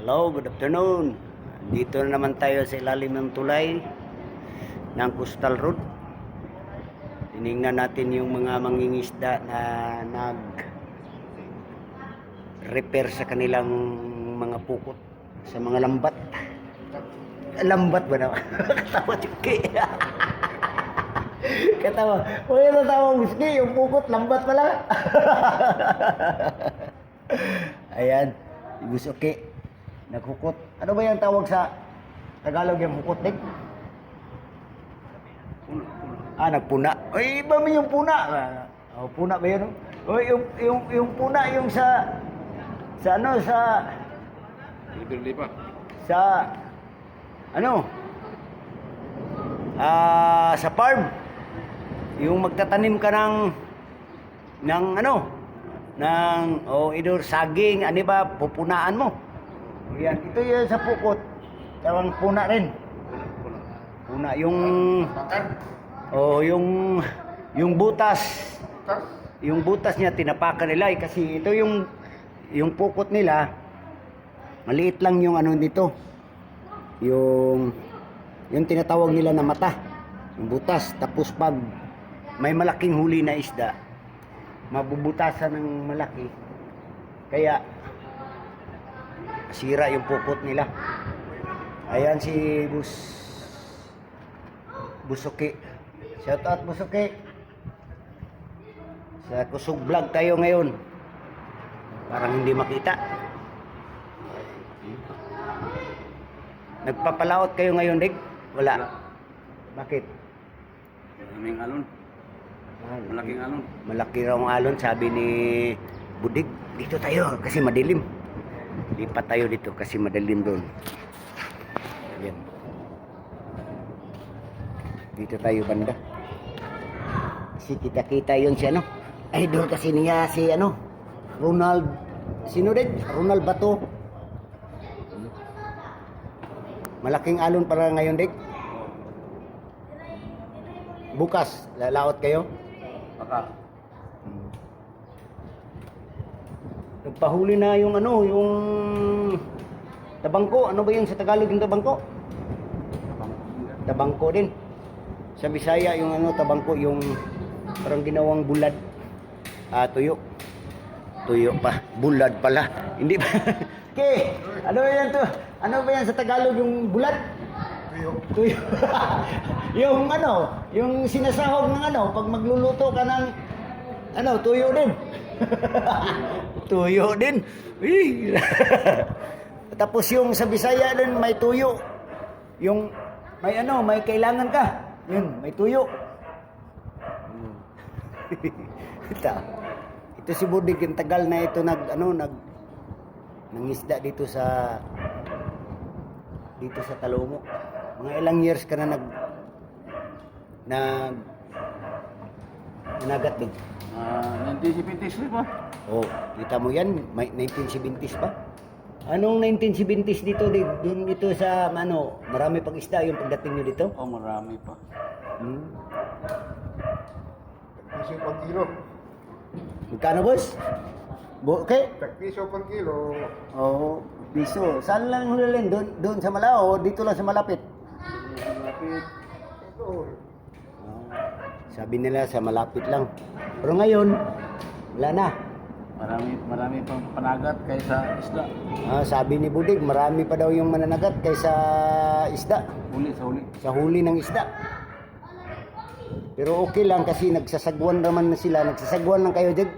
Hello, good afternoon. Dito na naman tayo sa ilalim ng tulay ng Coastal Road. Tinignan natin yung mga mangingisda na nag-repair sa kanilang mga pukot sa mga lambat. Lambat ba naman? Katawa chuki. Katawa. Huwag yung natawang whisky, yung pukot, lambat pala. Ayan, busuki. Naghukot. Ano ba yung tawag sa Tagalog yung hukot, Dik? Nagpuna. Ay, iba mo yung puna. Puna ba yun? Yung puna, yung sa ano, sa sa farm. Yung magtatanim ka either saging, ano ba, pupunaan mo. Yan, ito yung sa pukot. Tawang puna rin. Puna, yung butas. Yung butas niya tinapakan nila kasi ito yung pukot nila. Maliit lang yung ano dito. Yung tinatawag nila na mata. Yung butas. Tapos pag may malaking huli na isda, mabubutasan ng malaki. Kaya sira yung pukot nila. Ayan si Busuki. Shout out Busuki. Sa Kusog Vlog tayo ngayon. Parang hindi makita. Nagpapalaot kayo ngayon, Dik? Wala. Bakit? Maraming alon. Malaking alon. Malaki raw ang alon, sabi ni Budig. Dito tayo kasi madilim. Lipat tayo dito kasi madilim doon. Ayan. Dito tayo banda. Kasi kita-kita yun si ano. Idol kasi niya si ano. Ronald. Sino din? Ronald Bato. Malaking alon para ngayon, Dik. Bukas, lalaot kayo? Baka. Nagpahuli na yung ano, yung tabangko. Ano ba yung sa Tagalog yung tabangko? Tabangko din. Sa Bisaya yung ano, tabangko, yung parang ginawang bulad. Tuyo. Tuyo pa. Bulad pala. Hindi ba? Okay. Ano ba yan to? Ano ba yan sa Tagalog yung bulad? Tuyo. Tuyo. Yung ano, yung sinasahog ng ano, pag magluluto ka ng ano, tuyo din. Tuyo din. Tapos yung sa Bisaya din may tuyo. Yung may ano, may kailangan ka. Yun, may tuyo. Ito si Budig, yung tagal na ito nangisda dito sa Talomo. Mga ilang years ka na nanagat din. 1970s pa. Oh, kita mo yan, may 1970s pa. Anong 1970s dito? Doon dito sa ano, marami pang isda yung pagdating nyo dito? Oh, marami pa. Piso per kilo. Magkano, boss? Okay? Piso per kilo. Oo, piso. Saan lang hulilin? Doon sa Malao o dito lang sa malapit? Malapit. Ito. Sabi nila sa malapit lang. Pero ngayon, wala na. Marami pang panagat kaysa isda. Sabi ni Budig, marami pa daw yung mananagat kaysa isda. Sa huli. Sa huli ng isda. Pero okay lang kasi nagsasagwan naman na sila. Nagsasagwan lang kayo, Dig.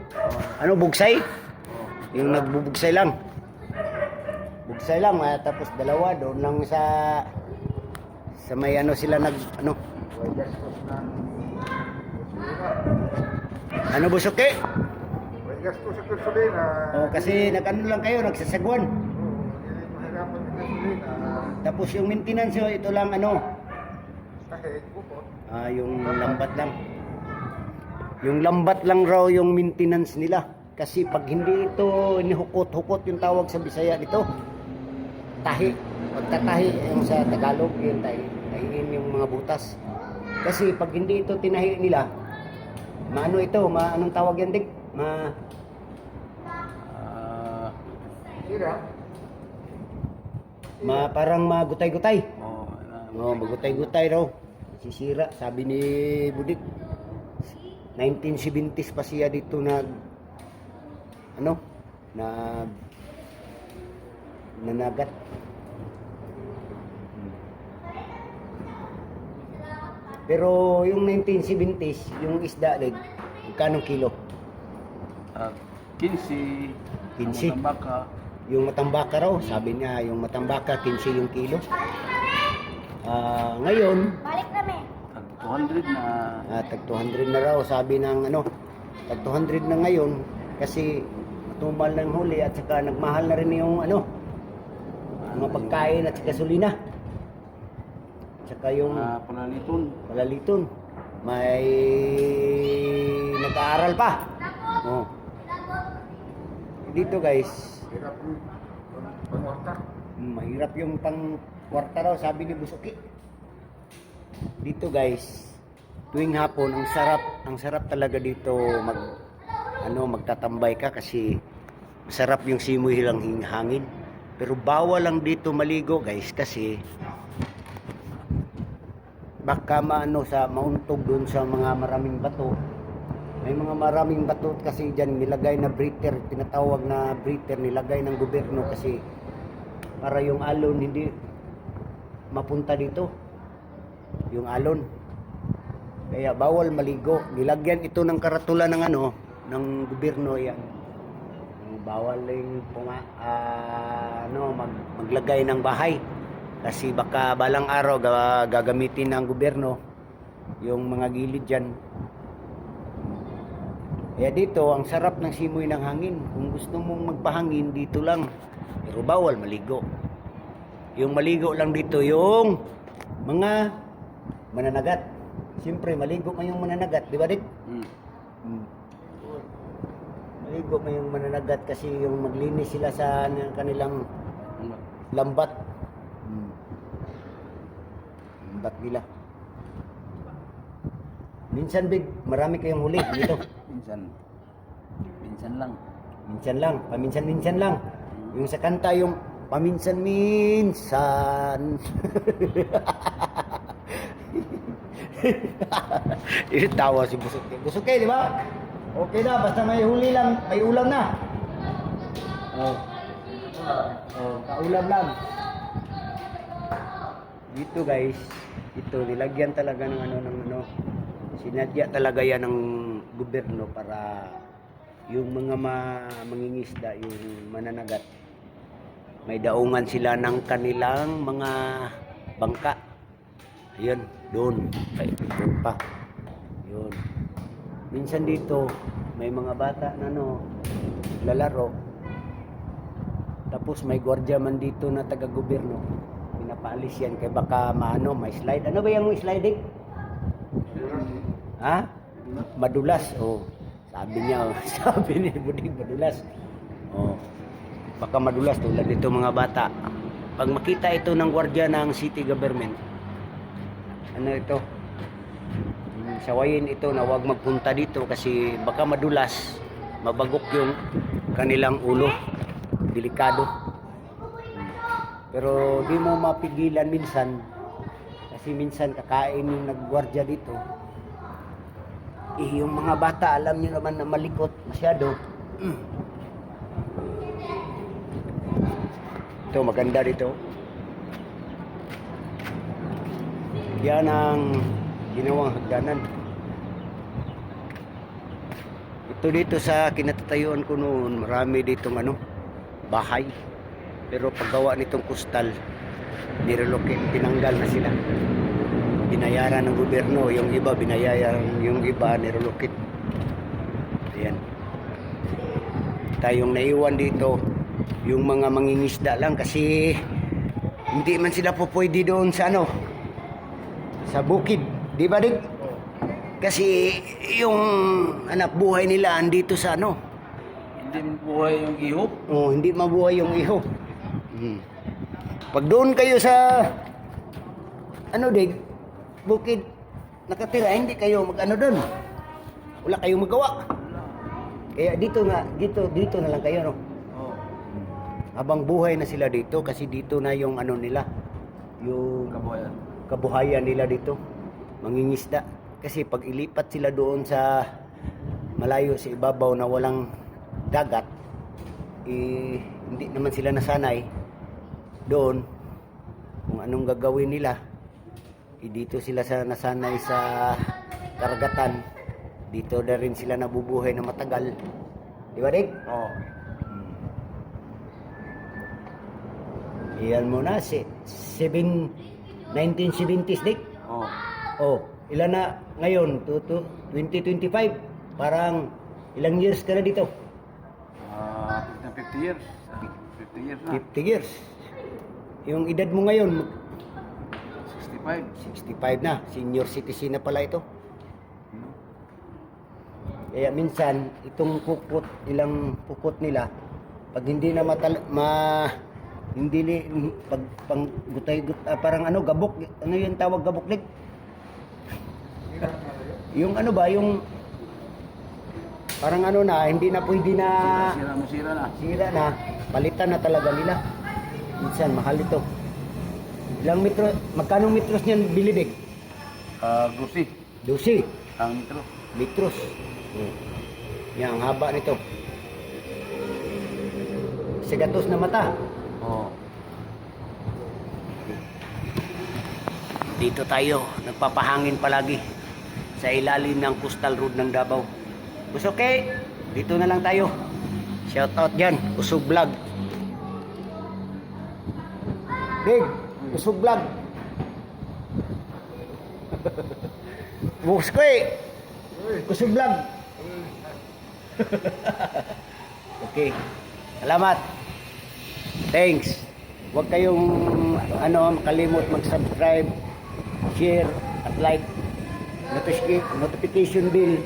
Ano, bugsay? Yung nagbubugsay lang. Bugsay lang, tapos dalawa doon lang sa may ano sila ano Busuki? May gasto sa gasolina. Kasi nag-ano lang kayo, nagsasagwan. Hindi mahirapan sa gasolina. Tapos yung maintenance nyo, ito lang ano, Kahit bukod. yung lambat lang. Yung lambat lang raw yung maintenance nila. Kasi pag hindi ito inihukot-hukot yung tawag sa Bisaya dito, tahi. Pagtatahi yung sa Tagalog, yun tahiin yung mga butas. Kasi pag hindi ito tinahi nila, anong tawag yan, Dik? Sira. parang magutay-gutay. Oh, Magutay-gutay raw. Sisira, sabi ni Budik. 1970s pa siya dito nanagat. Pero yung 1970s, yung isda leg, magkano kilo? 15. 15. Ang baka. Yung matambaka raw, sabi niya, yung matambaka 15 yung kilo. Ngayon, Balik kami. Tag 200 na. tag 200 na raw, sabi ng tag 200 na ngayon kasi matumal ng huli at saka nagmahal na rin yung mga pagkain at saka gasolina. Saka yung Palaliton. may nag-aaral pa. Oh. Dito guys, Hirap yung pangwarta. mahirap yung pang-kwarta raw, sabi ni Busuki. Dito guys, tuwing hapon ang sarap talaga dito magtatambay ka kasi masarap yung simoy hilang hangin. Pero bawal lang dito maligo guys kasi baka mauntog doon sa mga maraming bato. May mga maraming bato kasi diyan nilagay na breather, tinatawag na breather nilagay ng gobyerno kasi para yung alon hindi mapunta dito. Yung alon. Kaya bawal maligo. Nilagyan ito ng karatula ng gobyerno yan. Bawal yung maglagay ng bahay. Kasi baka balang araw gagamitin ng gobyerno yung mga gilid dyan. Kaya dito, ang sarap ng simoy ng hangin. Kung gusto mong magpahangin, dito lang. Pero bawal maligo. Yung maligo lang dito, yung mga mananagat. Siyempre, maligo kayong mananagat, di ba, Dik? Maligo kayong mananagat kasi yung maglinis sila sa kanilang lambat. Lambat nila. Minsan, Big, marami kayong huli dito. Minsan lang. Minsan lang, paminsan-minsan lang. Yung sa kanta, yung paminsan-minsan. Tawa si Busuke. Busuke, di ba? Okay na, basta may huli lang, may ulam na. Kaulam lang. Dito guys, ito nilagyan talaga ng sinadya talaga yan ng gobyerno para yung mga mangingisda, yung mananagat, may daungan sila ng kanilang mga bangka. Ayun, doon pa. Yun. Minsan dito, may mga bata na lalaro. Tapos may gwardiya man dito na taga-gobyerno. Pinapaalis yan kaya baka may slide. Ano ba yung sliding? Ha? Madulas. Oh. Sabi niya, sabi ni Budig, madulas. Oh. Baka madulas tulad dito mga bata. Pag makita ito ng gwardiya ng city government, sawayin ito na huwag magpunta dito kasi baka madulas, mabagok yung kanilang ulo. Delikado. Pero di mo mapigilan minsan kasi minsan kakain yung naggwardya dito. Yung mga bata alam niyo naman na malikot masyado. Ito maganda dito. Yan ang ginawang hagdanan. Ito dito sa kinatatayuan ko noon, marami ditong bahay. Pero paggawa nitong kustal, nirelocate, tinanggal na sila. Binayaran ng gobyerno, yung iba binayaran, yung iba nirelocate. Ayan. Tayong naiwan dito, yung mga mangingisda lang kasi hindi man sila po pwede doon sa sa bukid, di ba Dik? Kasi yung anak buhay nila andito sa Hindi buhay yung ihop. Oh, hindi mabuhay yung iho. Pag doon kayo sa Dik, bukid nakatira, hindi kayo doon. Wala kayong magawa. Kaya dito na lang kayo, Oh. habang buhay na sila dito kasi dito na yung ano nila, yung Kabuhayan. kabuhayan nila dito, mangingisda. Kasi pag ilipat sila doon sa malayo sa ibabaw na walang dagat, hindi naman sila nasanay doon kung anong gagawin nila. Dito sila sa nasanay sa karagatan, dito na rin sila nabubuhay na matagal, di ba Dig? Oo. Iyan mo na, 1970s, Dick. Oo. Oh, ilan na ngayon? 2025. Parang ilang years ka na dito? 50 years. 50 years na. 50 years. Yung edad mo ngayon, 65. 65 na. Senior citizen na pala ito. Kaya minsan, itong pukot, ilang pukot nila, pag hindi na hindi ni pag pang parang ano gabok, ano yung tawag gabok Lig? Yung ano ba, yung parang ano na, hindi na pwede na Masira na. sira na, palitan na talaga nila. Minsan mahal ito. Ilang metro, magkano metros niyan bilibig? Gusi. 12 Ang metro. metros. Yan, ang haba nito. Sigatos na mata. Oo. Dito tayo, nagpapahangin palagi sa ilalim ng Coastal Road ng Davao. Gusto okay? Dito na lang tayo. Shout out dyan, Usog Vlog. Big, Usog Vlog. Bukos ko Usog Vlog. Okay. Salamat. Thanks. Huwag kayong makalimot mag-subscribe, share, at like. Notification bell.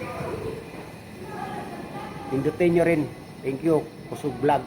Pindutin nyo rin. Thank you. Usog Vlog.